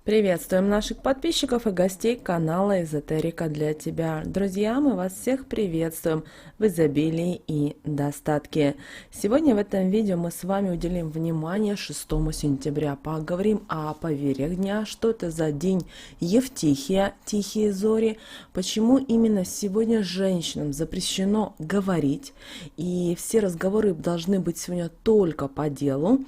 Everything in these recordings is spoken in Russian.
Приветствуем наших подписчиков и гостей канала Эзотерика для тебя. Друзья, мы вас всех приветствуем в изобилии и достатке. Сегодня в этом видео мы с вами уделим внимание 6 сентября. Поговорим о поверьях дня, что это за день Евтихия, тихие зори, почему именно сегодня женщинам запрещено говорить, и все разговоры должны быть сегодня только по делу.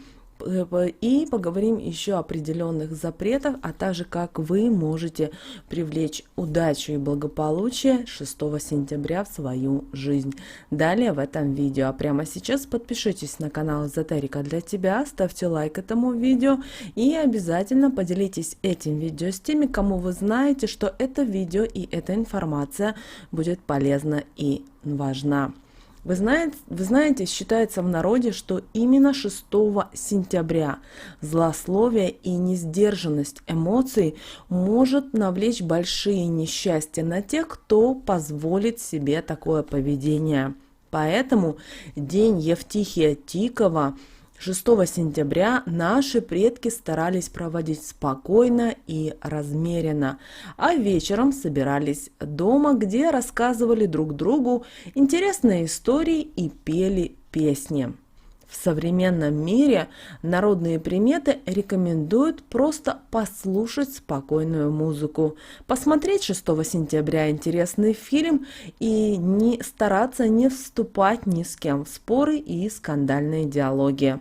И поговорим еще о определенных запретах, а также как вы можете привлечь удачу и благополучие 6 сентября в свою жизнь. Далее в этом видео. А прямо сейчас подпишитесь на канал Эзотерика для тебя, ставьте лайк этому видео и обязательно поделитесь этим видео с теми, кому вы знаете, что это видео и эта информация будет полезна и важна. Вы знаете, считается в народе, что именно 6 сентября злословие и несдержанность эмоций может навлечь большие несчастья на тех, кто позволит себе такое поведение. Поэтому день Евтихия Тикова 6 сентября наши предки старались проводить спокойно и размеренно, а вечером собирались дома, где рассказывали друг другу интересные истории и пели песни. В современном мире народные приметы рекомендуют просто послушать спокойную музыку, посмотреть 6 сентября интересный фильм и стараться не вступать ни с кем в споры и скандальные диалоги.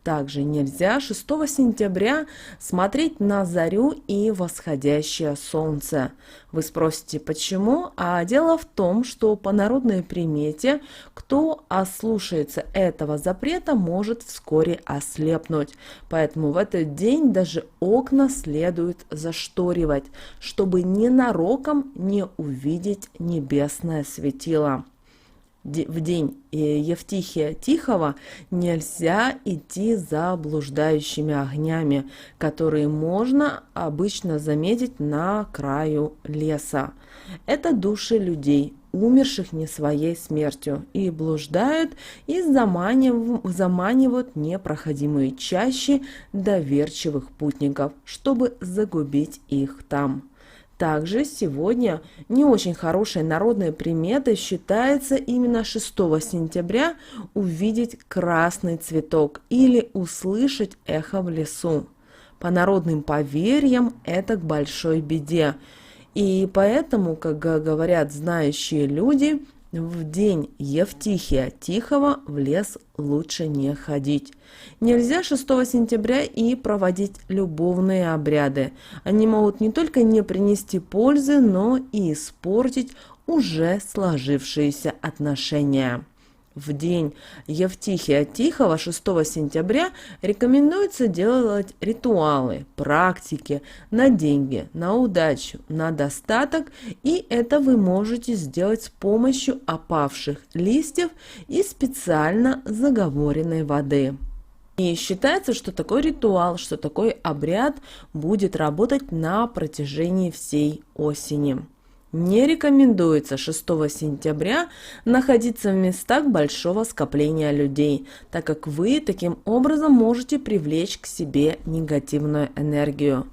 Также нельзя 6 сентября смотреть на зарю и восходящее солнце. Вы спросите, почему? А дело в том, что по народной примете, кто ослушается этого запрета, может вскоре ослепнуть. Поэтому в этот день даже окна следует зашторивать, чтобы ненароком не увидеть небесное светило. В день Евтихия Тихого нельзя идти за блуждающими огнями, которые можно обычно заметить на краю леса. Это души людей, умерших не своей смертью, и блуждают и заманивают непроходимые чащи доверчивых путников, чтобы загубить их там. Также сегодня не очень хорошей народной приметой считается именно 6 сентября увидеть красный цветок или услышать эхо в лесу. По народным поверьям это к большой беде. И поэтому, как говорят знающие люди, в день Евтихия Тихого в лес лучше не ходить. Нельзя 6 сентября и проводить любовные обряды. Они могут не только не принести пользы, но и испортить уже сложившиеся отношения. В день Евтихия Тихого 6 сентября рекомендуется делать ритуалы, практики на деньги, на удачу, на достаток, и это вы можете сделать с помощью опавших листьев и специально заговоренной воды. И считается, что такой ритуал, что такой обряд будет работать на протяжении всей осени. Не рекомендуется 6 сентября находиться в местах большого скопления людей, так как вы таким образом можете привлечь к себе негативную энергию.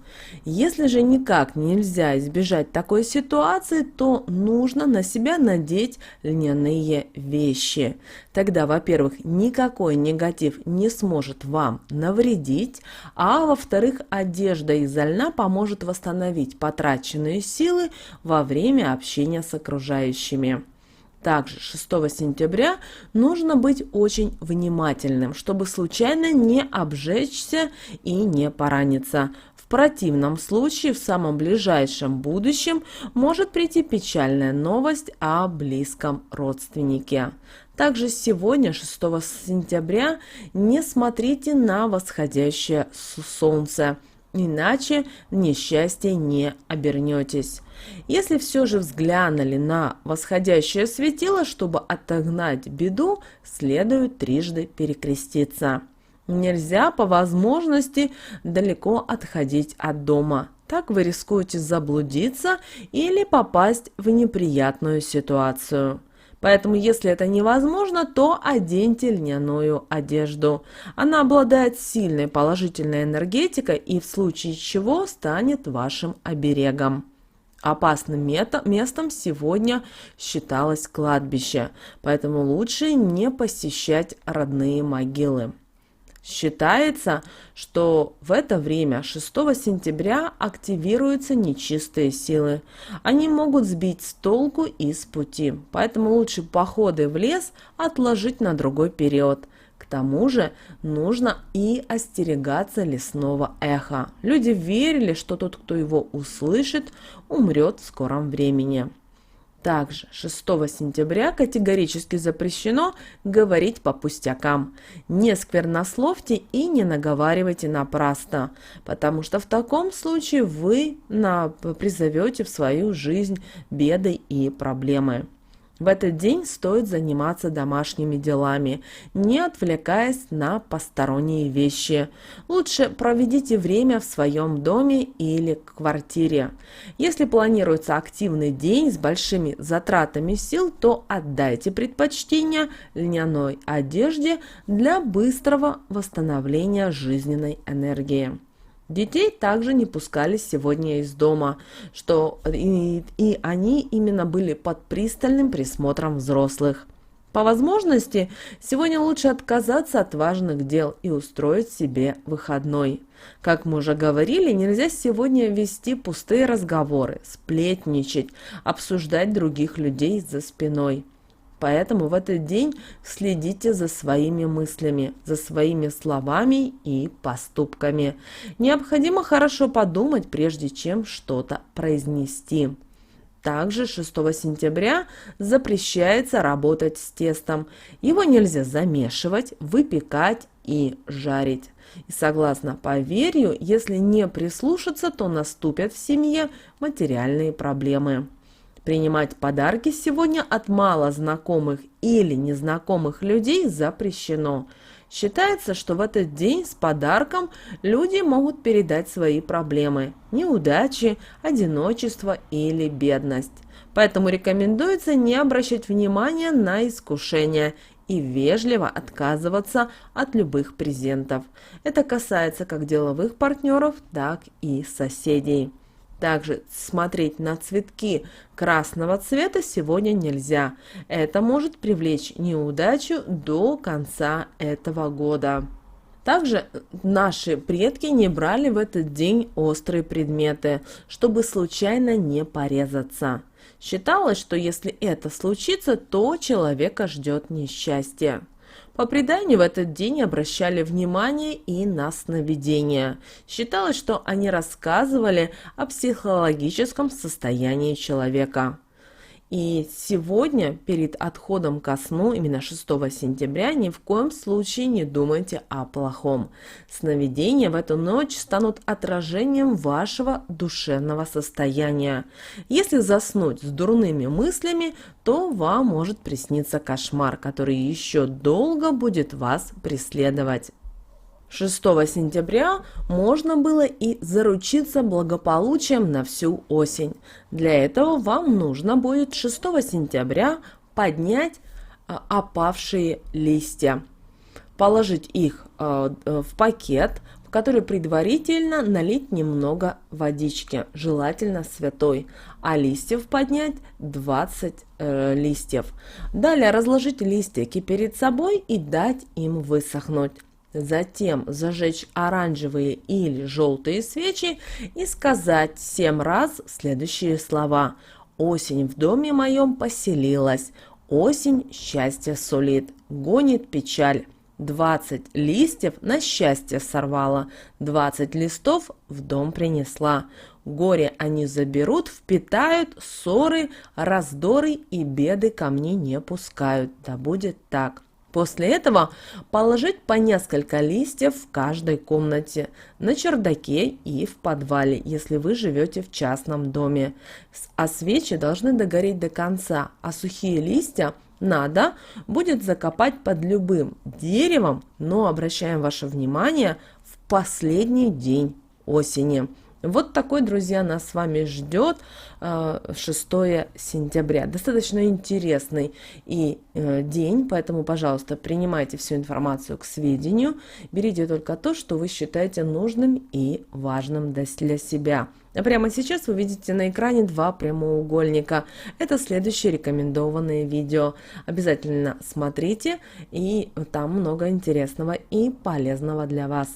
Если же никак нельзя избежать такой ситуации, то нужно на себя надеть льняные вещи. Тогда, во-первых, никакой негатив не сможет вам навредить, а во-вторых, одежда из льна поможет восстановить потраченные силы во время общения с окружающими. Также 6 сентября нужно быть очень внимательным, чтобы случайно не обжечься и не пораниться. В противном случае в самом ближайшем будущем может прийти печальная новость о близком родственнике. Также сегодня, 6 сентября, не смотрите на восходящее солнце, иначе в несчастье не обернетесь. Если все же взглянули на восходящее светило, чтобы отогнать беду, следует трижды перекреститься. Нельзя по возможности далеко отходить от дома. Так вы рискуете заблудиться или попасть в неприятную ситуацию. Поэтому, если это невозможно, то оденьте льняную одежду. Она обладает сильной положительной энергетикой и в случае чего станет вашим оберегом. Опасным местом сегодня считалось кладбище, поэтому лучше не посещать родные могилы. Считается, что в это время 6 сентября активируются нечистые силы. Они могут сбить с толку и с пути, поэтому лучше походы в лес отложить на другой период. К тому же нужно и остерегаться лесного эха. Люди верили, что тот, кто его услышит, умрет в скором времени. Также 6 сентября категорически запрещено говорить по пустякам. Не сквернословьте и не наговаривайте напрасно, потому что в таком случае вы призовете в свою жизнь беды и проблемы. В этот день стоит заниматься домашними делами, не отвлекаясь на посторонние вещи. Лучше проведите время в своем доме или квартире. Если планируется активный день с большими затратами сил, то отдайте предпочтение льняной одежде для быстрого восстановления жизненной энергии. Детей также не пускали сегодня из дома, и они именно были под пристальным присмотром взрослых. По возможности, сегодня лучше отказаться от важных дел и устроить себе выходной. Как мы уже говорили, нельзя сегодня вести пустые разговоры, сплетничать, обсуждать других людей за спиной. Поэтому в этот день следите за своими мыслями, за своими словами и поступками. Необходимо хорошо подумать, прежде чем что-то произнести. Также 6 сентября запрещается работать с тестом. Его нельзя замешивать, выпекать и жарить. И согласно поверью, если не прислушаться, то наступят в семье материальные проблемы. Принимать подарки сегодня от малознакомых или незнакомых людей запрещено. Считается, что в этот день с подарком люди могут передать свои проблемы, неудачи, одиночество или бедность. Поэтому рекомендуется не обращать внимания на искушения и вежливо отказываться от любых презентов. Это касается как деловых партнеров, так и соседей. Также смотреть на цветки красного цвета сегодня нельзя. Это может привлечь неудачу до конца этого года. Также наши предки не брали в этот день острые предметы, чтобы случайно не порезаться. Считалось, что если это случится, то человека ждет несчастье. По преданию, в этот день обращали внимание и на сновидения. Считалось, что они рассказывали о психологическом состоянии человека. И сегодня, перед отходом ко сну, именно 6 сентября, ни в коем случае не думайте о плохом. Сновидения в эту ночь станут отражением вашего душевного состояния. Если заснуть с дурными мыслями, то вам может присниться кошмар, который еще долго будет вас преследовать. 6 сентября можно было и заручиться благополучием на всю осень. Для этого вам нужно будет 6 сентября поднять опавшие листья, положить их в пакет, в который предварительно налить немного водички, желательно святой, а листьев поднять 20 листьев. Далее разложить листики перед собой и дать им высохнуть. Затем зажечь оранжевые или желтые свечи и сказать 7 раз следующие слова. «Осень в доме моем поселилась, осень счастье сулит, гонит печаль. 20 листьев на счастье сорвала, 20 листов в дом принесла. Горе они заберут, впитают, ссоры, раздоры и беды ко мне не пускают. Да будет так». После этого положить по несколько листьев в каждой комнате, на чердаке и в подвале, если вы живете в частном доме. А свечи должны догореть до конца, а сухие листья надо будет закопать под любым деревом, но обращаем ваше внимание в последний день осени. Вот такой, друзья, нас с вами ждет 6 сентября. Достаточно интересный день, поэтому, пожалуйста, принимайте всю информацию к сведению, берите только то, что вы считаете нужным и важным для себя. А прямо сейчас вы видите на экране два прямоугольника. Это следующие рекомендованные видео. Обязательно смотрите, и там много интересного и полезного для вас.